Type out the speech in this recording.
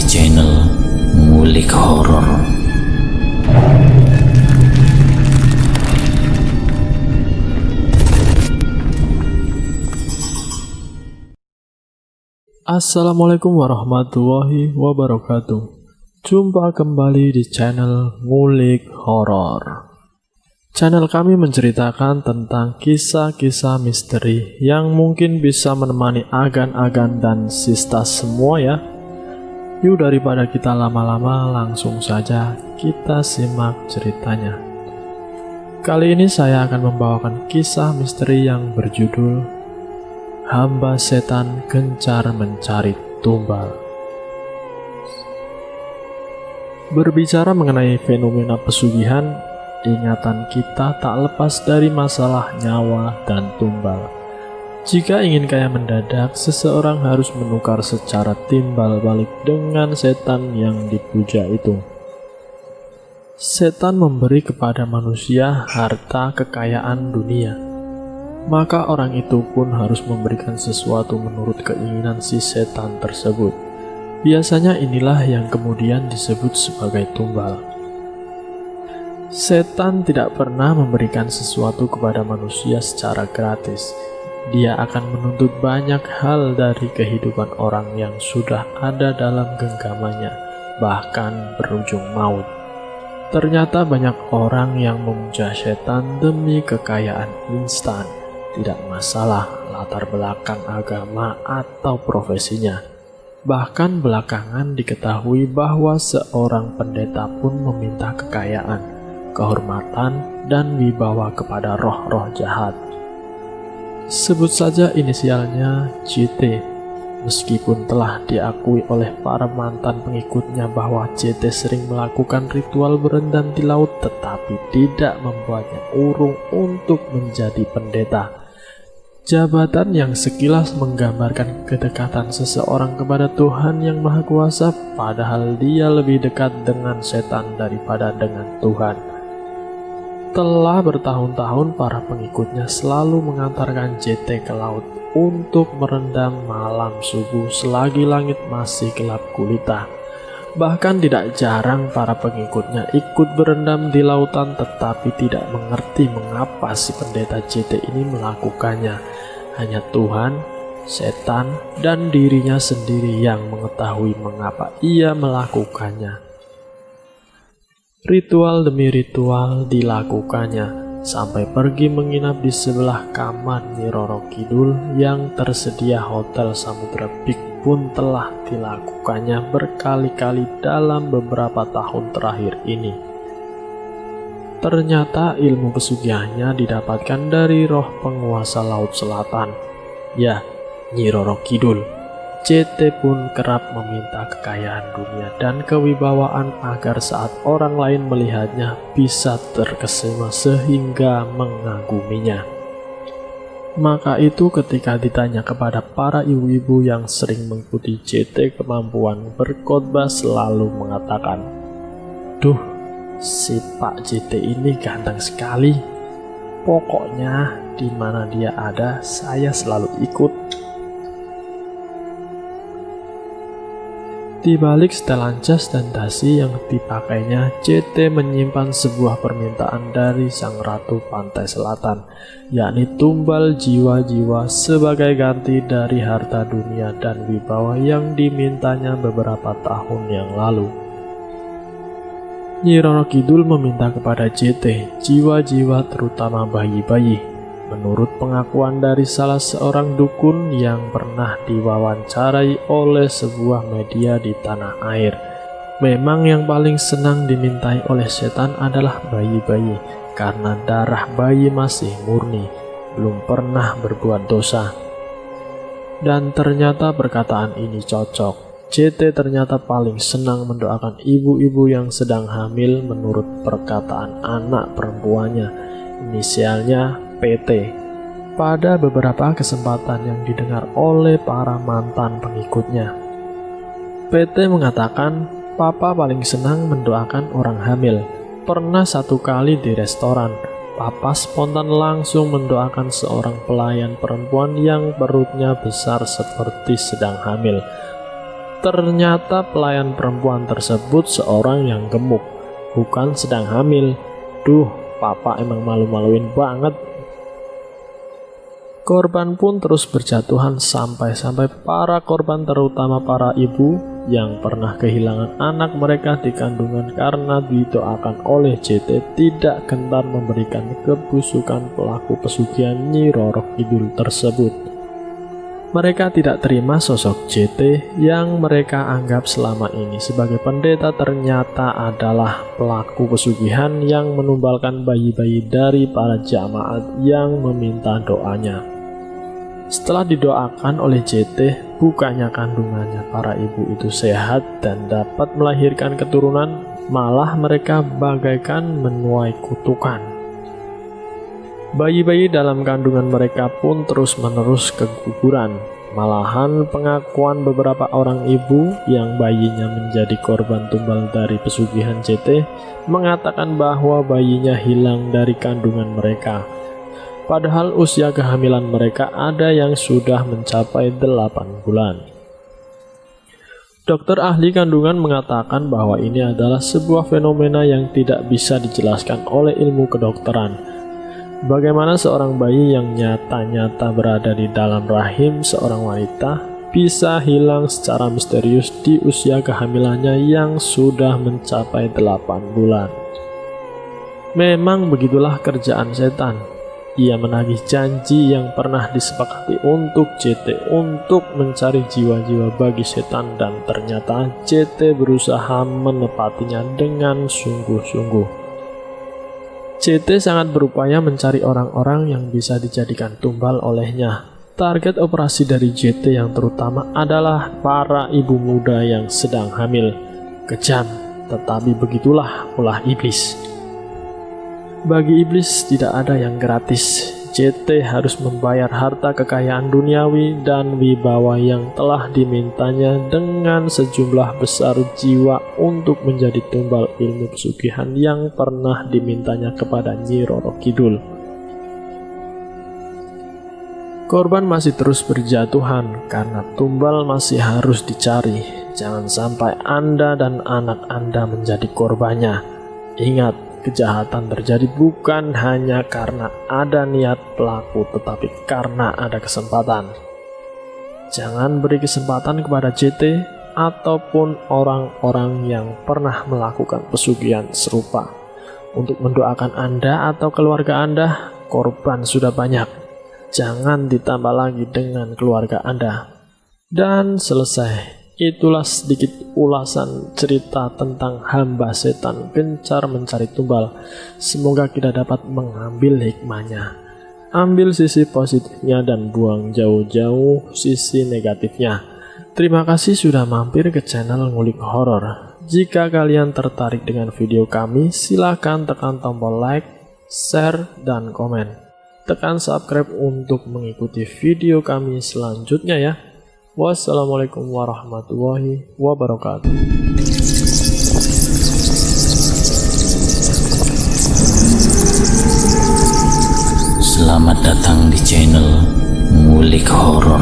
channel Ngulik Horor. Assalamualaikum warahmatullahi wabarakatuh. Jumpa kembali di channel Ngulik Horor. Channel kami menceritakan tentang kisah-kisah misteri yang mungkin bisa menemani agan-agan dan sistas semua ya. Yuk daripada kita lama-lama, langsung saja kita simak ceritanya. Kali ini saya akan membawakan kisah misteri yang berjudul Hamba Setan Gencar Mencari Tumbal. Berbicara mengenai fenomena pesugihan, ingatan kita tak lepas dari masalah nyawa dan tumbal. Jika ingin kaya mendadak, seseorang harus menukar secara timbal balik dengan setan yang dipuja itu. Setan memberi kepada manusia harta kekayaan dunia, maka orang itu pun harus memberikan sesuatu menurut keinginan si setan tersebut. Biasanya inilah yang kemudian disebut sebagai tumbal. Setan tidak pernah memberikan sesuatu kepada manusia secara gratis. Dia akan menuntut banyak hal dari kehidupan orang yang sudah ada dalam genggamannya, bahkan berujung maut. Ternyata banyak orang yang memuja setan demi kekayaan instan. Tidak masalah latar belakang agama atau profesinya. Bahkan belakangan diketahui bahwa seorang pendeta pun meminta kekayaan, kehormatan, dan wibawa kepada roh-roh jahat. Sebut saja inisialnya JT. Meskipun telah diakui oleh para mantan pengikutnya bahwa JT sering melakukan ritual berendam di laut, tetapi tidak membuatnya urung untuk menjadi pendeta. Jabatan yang sekilas menggambarkan kedekatan seseorang kepada Tuhan yang Maha Kuasa, padahal dia lebih dekat dengan setan daripada dengan Tuhan. Telah bertahun-tahun para pengikutnya selalu mengantarkan JT ke laut untuk merendam malam subuh selagi langit masih gelap gulita. Bahkan tidak jarang para pengikutnya ikut berendam di lautan, tetapi tidak mengerti mengapa si pendeta JT ini melakukannya. Hanya Tuhan, setan, dan dirinya sendiri yang mengetahui mengapa ia melakukannya. Ritual demi ritual dilakukannya, sampai pergi menginap di sebelah kamar Nyi Roro Kidul yang tersedia Hotel Samudra Peak pun telah dilakukannya berkali-kali dalam beberapa tahun terakhir ini. Ternyata ilmu pesugihannya didapatkan dari roh penguasa Laut Selatan, ya, Nyi Roro Kidul. JT pun kerap meminta kekayaan dunia dan kewibawaan agar saat orang lain melihatnya bisa terkesima sehingga mengaguminya. Maka itu ketika ditanya kepada para ibu-ibu yang sering mengikuti JT kemampuan berkhotbah selalu mengatakan, "Duh, si Pak JT ini ganteng sekali. Pokoknya di mana dia ada, saya selalu ikut." Di balik setelan jas dan dasi yang dipakainya, JT menyimpan sebuah permintaan dari Sang Ratu Pantai Selatan, yakni tumbal jiwa-jiwa sebagai ganti dari harta dunia dan wibawa yang dimintanya beberapa tahun yang lalu. Nyi Roro Kidul meminta kepada JT jiwa-jiwa terutama bayi-bayi. Menurut pengakuan dari salah seorang dukun yang pernah diwawancarai oleh sebuah media di tanah air, memang yang paling senang dimintai oleh setan adalah bayi-bayi, karena darah bayi masih murni, belum pernah berbuat dosa. Dan ternyata perkataan ini cocok. JT ternyata paling senang mendoakan ibu-ibu yang sedang hamil menurut perkataan anak perempuannya, inisialnya PT. Pada beberapa kesempatan yang didengar oleh para mantan pengikutnya, PT mengatakan papa paling senang mendoakan orang hamil. Pernah satu kali di restoran, papa spontan langsung mendoakan seorang pelayan perempuan yang perutnya besar seperti sedang hamil. Ternyata pelayan perempuan tersebut seorang yang gemuk, bukan sedang hamil. Duh, papa emang malu-maluin banget. Korban pun terus berjatuhan sampai para korban, terutama para ibu yang pernah kehilangan anak mereka di kandungan karena didoakan oleh JT, tidak gentar memberikan kebusukan pelaku pesugihan Nyi Roro Kidul tersebut. Mereka tidak terima sosok JT yang mereka anggap selama ini sebagai pendeta ternyata adalah pelaku pesugihan yang menumbalkan bayi-bayi dari para jamaat yang meminta doanya. Setelah didoakan oleh JT, bukannya kandungannya para ibu itu sehat dan dapat melahirkan keturunan, malah mereka bagaikan menuai kutukan. Bayi-bayi dalam kandungan mereka pun terus-menerus keguguran. Malahan pengakuan beberapa orang ibu yang bayinya menjadi korban tumbal dari pesugihan JT mengatakan bahwa bayinya hilang dari kandungan mereka. Padahal usia kehamilan mereka ada yang sudah mencapai 8 bulan. Dokter ahli kandungan mengatakan bahwa ini adalah sebuah fenomena yang tidak bisa dijelaskan oleh ilmu kedokteran. Bagaimana seorang bayi yang nyata-nyata berada di dalam rahim seorang wanita bisa hilang secara misterius di usia kehamilannya yang sudah mencapai 8 bulan. Memang begitulah kerjaan setan. Ia menagih janji yang pernah disepakati untuk JT untuk mencari jiwa-jiwa bagi setan, dan ternyata JT berusaha menepatinya dengan sungguh-sungguh. JT sangat berupaya mencari orang-orang yang bisa dijadikan tumbal olehnya. Target operasi dari JT yang terutama adalah para ibu muda yang sedang hamil. Kejam, tetapi begitulah ulah iblis. Bagi iblis tidak ada yang gratis. JT harus membayar harta kekayaan duniawi dan wibawa yang telah dimintanya dengan sejumlah besar jiwa untuk menjadi tumbal ilmu pesugihan yang pernah dimintanya kepada Nyi Roro Kidul. Korban masih terus berjatuhan karena tumbal masih harus dicari. Jangan sampai Anda dan anak Anda menjadi korbannya. Ingat, kejahatan terjadi bukan hanya karena ada niat pelaku, tetapi karena ada kesempatan. Jangan beri kesempatan kepada JT ataupun orang-orang yang pernah melakukan pesugihan serupa untuk mendoakan Anda atau keluarga Anda. Korban sudah banyak, jangan ditambah lagi dengan keluarga Anda. Dan selesai. Itulah sedikit ulasan cerita tentang hamba setan gencar mencari tumbal. Semoga kita dapat mengambil hikmahnya. Ambil sisi positifnya dan buang jauh-jauh sisi negatifnya. Terima kasih sudah mampir ke channel Ngulik Horor. Jika kalian tertarik dengan video kami, silahkan tekan tombol like, share, dan komen. Tekan subscribe untuk mengikuti video kami selanjutnya ya. Wassalamualaikum warahmatullahi wabarakatuh. Selamat datang di channel Ngulik Horor.